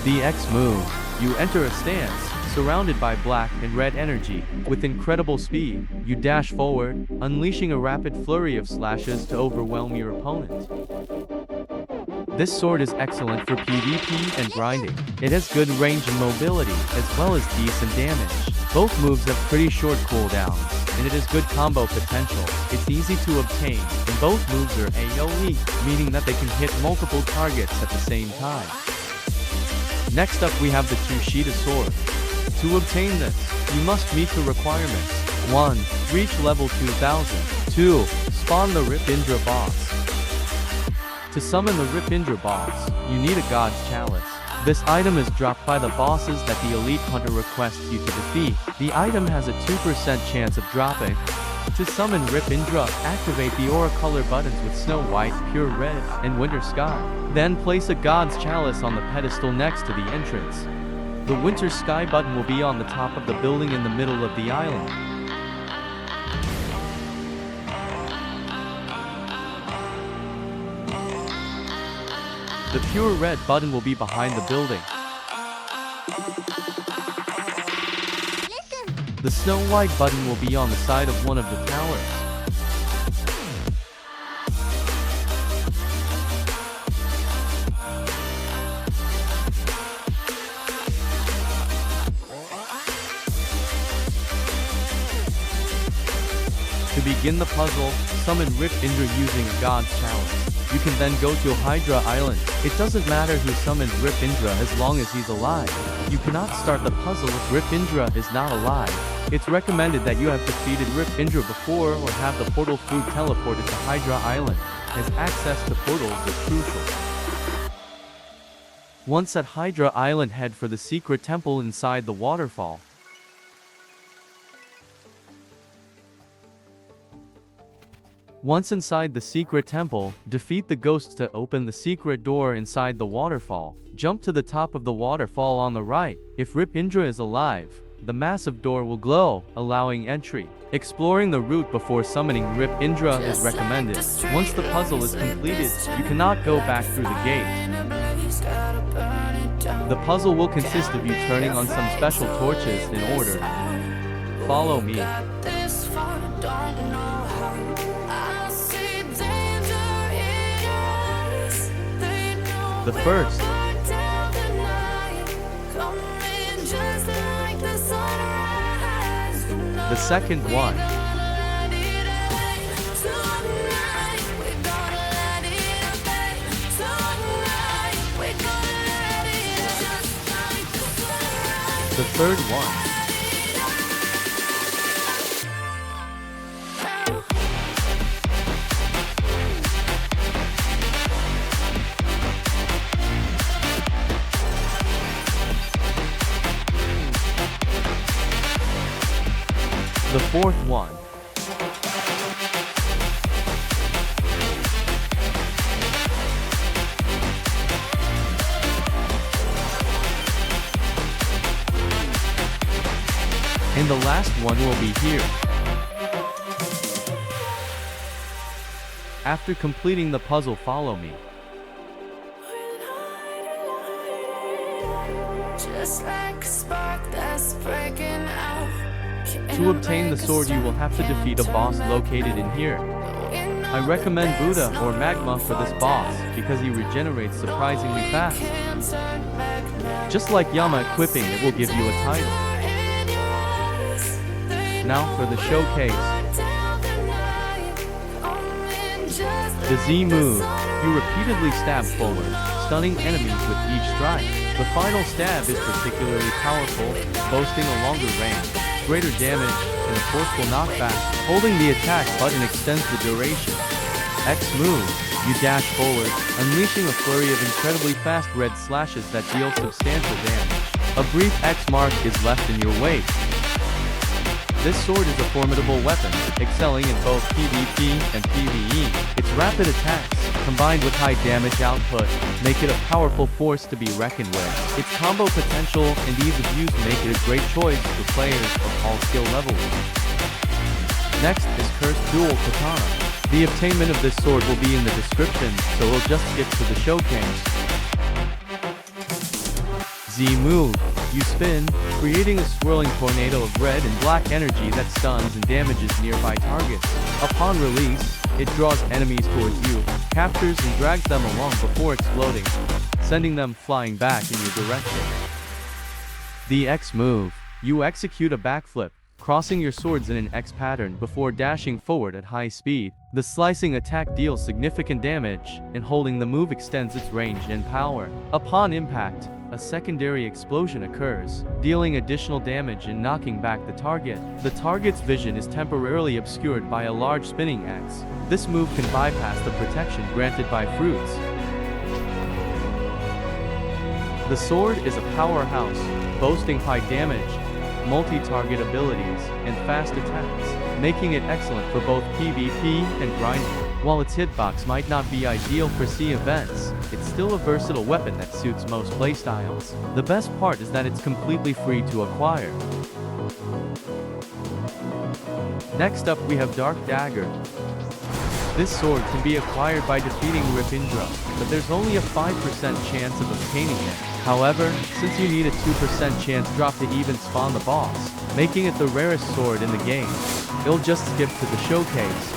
The X move. You enter a stance, surrounded by black and red energy. With incredible speed, you dash forward, unleashing a rapid flurry of slashes to overwhelm your opponent. This sword is excellent for PvP and grinding. It has good range and mobility, as well as decent damage. Both moves have pretty short cooldowns, and it has good combo potential. It's easy to obtain, and both moves are AoE, meaning that they can hit multiple targets at the same time. Next up we have the Tushita sword. To obtain this, you must meet the requirements. 1. Reach level 2000. 2. Spawn the Rip Indra boss. To summon the Rip Indra boss, you need a God's Chalice. This item is dropped by the bosses that the Elite Hunter requests you to defeat. The item has a 2% chance of dropping. To summon Rip Indra, activate the aura color buttons with Snow White, Pure Red, and Winter Sky. Then place a God's Chalice on the pedestal next to the entrance. The Winter Sky button will be on the top of the building in the middle of the island. The Pure Red button will be behind the building. The Snow White button will be on the side of one of the towers. To begin the puzzle, summon Rip Indra using a God's Chalice. You can then go to Hydra Island. It doesn't matter who summons Rip Indra as long as he's alive. You cannot start the puzzle if Rip Indra is not alive. It's recommended that you have defeated Rip Indra before or have the portal fruit teleported to Hydra Island, as access to portals is crucial. Once at Hydra Island, head for the secret temple inside the waterfall. Once inside the secret temple, defeat the ghosts to open the secret door inside the waterfall. Jump to the top of the waterfall on the right. If Rip Indra is alive, the massive door will glow, allowing entry. Exploring the route before summoning Rip Indra is recommended. Once the puzzle is completed, you cannot go back through the gate. The puzzle will consist of you turning on some special torches in order. Follow me. The first, the second one, the third one, the fourth one, and the last one will be here. After completing the puzzle, follow me. Just like a spark that's breaking out. To obtain the sword, you will have to defeat a boss located in here. I recommend Buddha or Magma for this boss, because he regenerates surprisingly fast. Just like Yama equipping, it will give you a title. Now for the showcase. The Z move. You repeatedly stab forward, stunning enemies with each strike. The final stab is particularly powerful, boasting a longer range, greater damage, and a forceful knockback. Holding the attack button extends the duration. X move. You dash forward, unleashing a flurry of incredibly fast red slashes that deal substantial damage. A brief X mark is left in your wake. This sword is a formidable weapon, excelling in both PvP and PvE. Its rapid attacks, combined with high damage output, make it a powerful force to be reckoned with. Its combo potential and ease of use make it a great choice for players of all skill levels. Next is Cursed Dual Katana. The obtainment of this sword will be in the description, so we'll just skip to the showcase. Z move. You spin, creating a swirling tornado of red and black energy that stuns and damages nearby targets. Upon release, it draws enemies towards you, captures and drags them along before exploding, sending them flying back in your direction. The X move. You execute a backflip, crossing your swords in an X pattern before dashing forward at high speed. The slicing attack deals significant damage, and holding the move extends its range and power. Upon impact, a secondary explosion occurs, dealing additional damage and knocking back the target. The target's vision is temporarily obscured by a large spinning X. This move can bypass the protection granted by fruits. The sword is a powerhouse, boasting high damage, multi-target abilities, and fast attacks, making it excellent for both PvP and grinding. While its hitbox might not be ideal for C events, it's still a versatile weapon that suits most playstyles. The best part is that it's completely free to acquire. Next up we have Dark Dagger. This sword can be acquired by defeating Rip Indra, but there's only a 5% chance of obtaining it. However, since you need a 2% chance drop to even spawn the boss, making it the rarest sword in the game, we'll just skip to the showcase.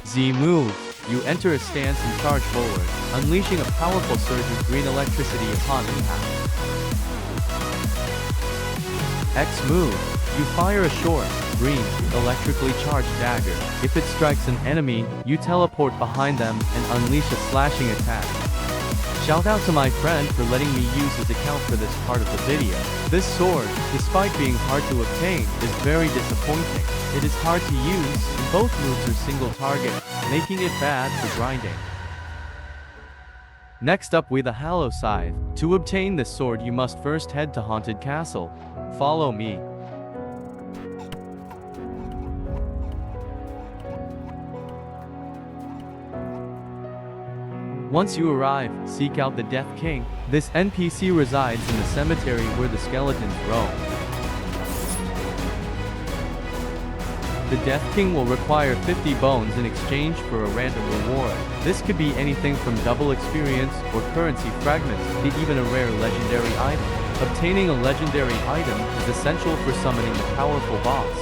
Z move. You enter a stance and charge forward, unleashing a powerful surge of green electricity upon impact. X move. You fire a short, green, electrically charged dagger. If it strikes an enemy, you teleport behind them and unleash a slashing attack. Shout out to my friend for letting me use his account for this part of the video. This sword, despite being hard to obtain, is very disappointing. It is hard to use, and both moves are single target, making it bad for grinding. Next up we the Hallow Scythe. To obtain this sword you must first head to Haunted Castle. Follow me. Once you arrive, seek out the Death King. This NPC resides in the cemetery where the skeletons roam. The Death King will require 50 bones in exchange for a random reward. This could be anything from double experience or currency fragments to even a rare legendary item. Obtaining a legendary item is essential for summoning the powerful boss.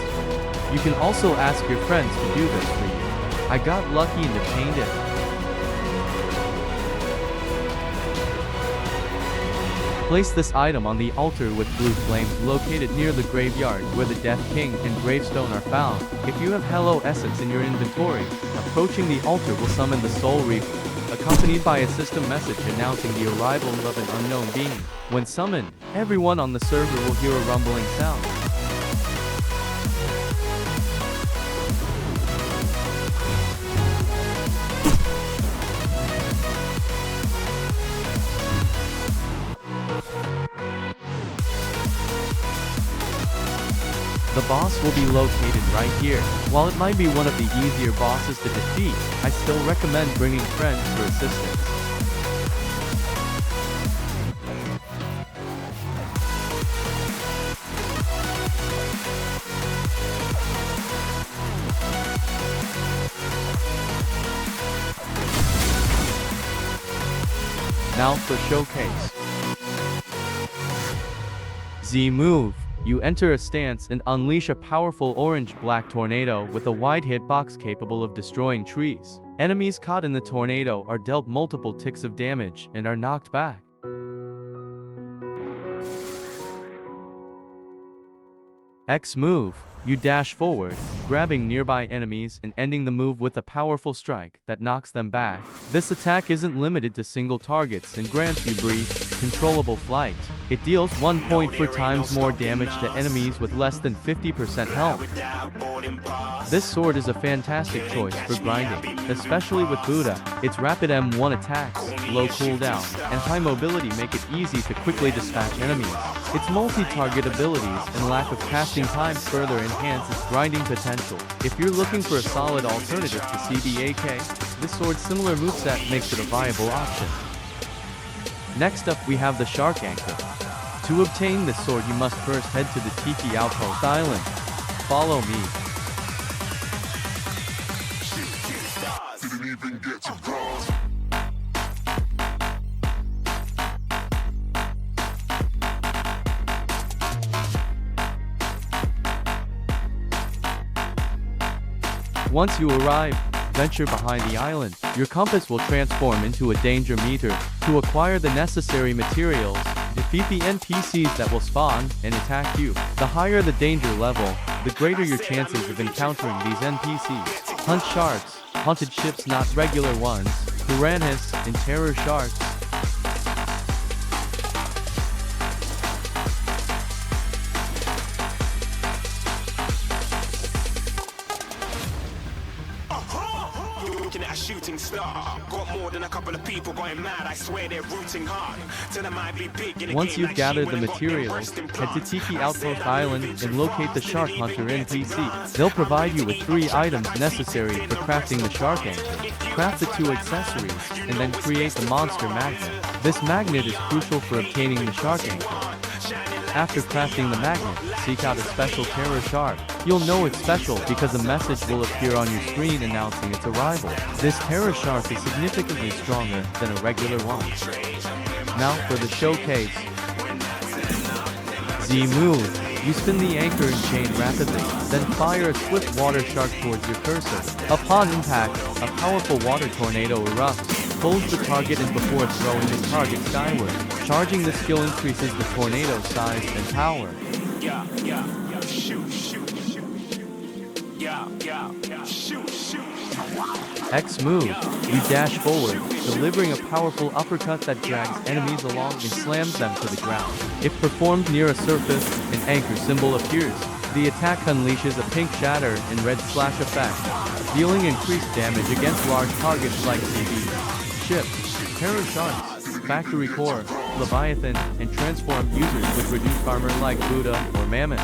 You can also ask your friends to do this for you. I got lucky and obtained it. Place this item on the altar with blue flames located near the graveyard where the Death King and gravestone are found. If you have Hallow Essence in your inventory, approaching the altar will summon the Soul Reaper, accompanied by a system message announcing the arrival of an unknown being. When summoned, everyone on the server will hear a rumbling sound. The boss will be located right here. While it might be one of the easier bosses to defeat, I still recommend bringing friends for assistance. Now for showcase. Z move. You enter a stance and unleash a powerful orange-black tornado with a wide hitbox capable of destroying trees. Enemies caught in the tornado are dealt multiple ticks of damage and are knocked back. X move. You dash forward, grabbing nearby enemies and ending the move with a powerful strike that knocks them back. This attack isn't limited to single targets and grants you brief, controllable flight. It deals 1.4 times more damage to enemies with less than 50% health. This sword is a fantastic choice for grinding, especially with Buddha. Its rapid M1 attacks, low cooldown, and high mobility make it easy to quickly dispatch enemies. Its multi-target abilities and lack of casting time further enhance its grinding potential. If you're looking for a solid alternative to CBAK, this sword's similar moveset makes it a viable option. Next up we have the Shark Anchor. To obtain this sword you must first head to the Tiki Outpost Island. Follow me. Once you arrive, venture behind the island. Your compass will transform into a danger meter. To acquire the necessary materials, defeat the NPCs that will spawn and attack you. The higher the danger level, the greater your chances of encountering these NPCs. Hunt sharks, haunted ships not regular ones, piranhas, and terror sharks. A shooting star. Got more than a couple of people going mad. I swear they're rooting hard. Till I might be big in a Once game you've like gathered she the when I'm materials, fucking head to plants. Tiki I Outpost said, Island and locate the Shark Hunter NPC. They'll provide you with 3 items necessary for crafting the Shark Anchor. Craft the 2 accessories, and then create the Monster Magnet. This magnet is crucial for obtaining the Shark Anchor. After crafting the magnet, seek out a special terror shark. You'll know it's special because a message will appear on your screen announcing its arrival. This terror shark is significantly stronger than a regular one. Now for the showcase. Z move. You spin the anchor and chain rapidly, then fire a swift water shark towards your cursor. Upon impact, a powerful water tornado erupts. Hold the target and before throwing the target skyward. Charging the skill increases the tornado's size and power. Shoot, shoot. X move. You dash forward, delivering a powerful uppercut that drags enemies along and slams them to the ground. If performed near a surface, an anchor symbol appears. The attack unleashes a pink shatter and red slash effect, dealing increased damage against large targets like TVs, ships, terror sharks, factory core, Leviathan, and transformed users with reduced armor like Buddha or Mammon.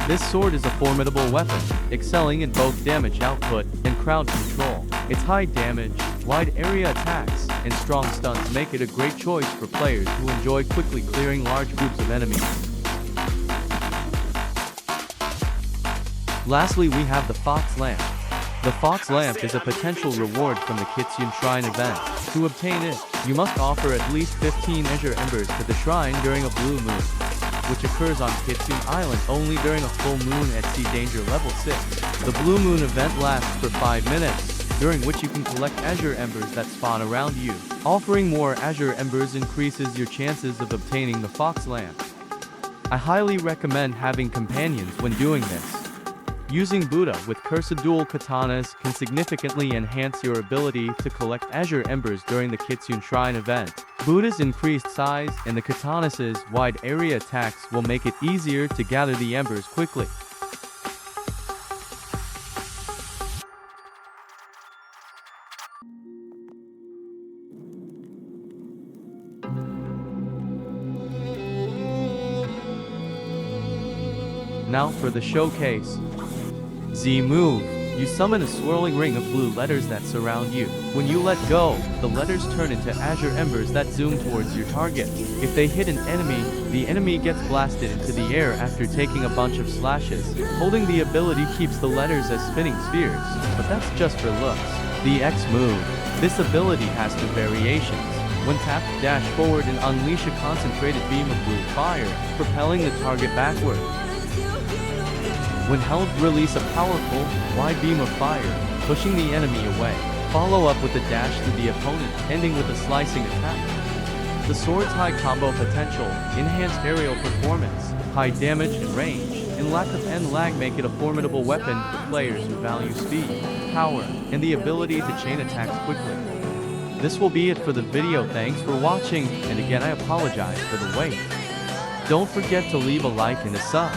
This sword is a formidable weapon, excelling in both damage output and crowd control. Its high damage, wide area attacks, and strong stunts make it a great choice for players who enjoy quickly clearing large groups of enemies. Lastly, we have the Fox Lamp. The Fox Lamp is a potential reward from the Kitsune Shrine event. To obtain it, you must offer at least 15 Azure Embers to the shrine during a blue moon, which occurs on Kitsune Island only during a full moon at Sea Danger Level 6. The Blue Moon event lasts for 5 minutes, during which you can collect Azure Embers that spawn around you. Offering more Azure Embers increases your chances of obtaining the Fox Lamp. I highly recommend having companions when doing this. Using Buddha with Cursed Dual Katanas can significantly enhance your ability to collect Azure Embers during the Kitsune Shrine event. Buddha's increased size and the Katanas' wide area attacks will make it easier to gather the Embers quickly. Now for the showcase. Z move. You summon a swirling ring of blue letters that surround you. When you let go, the letters turn into Azure Embers that zoom towards your target. If they hit an enemy, the enemy gets blasted into the air after taking a bunch of slashes. Holding the ability keeps the letters as spinning spheres, but that's just for looks. The X move. This ability has two variations. When tapped, dash forward and unleash a concentrated beam of blue fire, propelling the target backward. When held, release a powerful, wide beam of fire, pushing the enemy away. Follow up with a dash to the opponent, ending with a slicing attack. The sword's high combo potential, enhanced aerial performance, high damage and range, and lack of end lag make it a formidable weapon for players who value speed, power, and the ability to chain attacks quickly. This will be it for the video. Thanks for watching, and again I apologize for the wait. Don't forget to leave a like and a sub.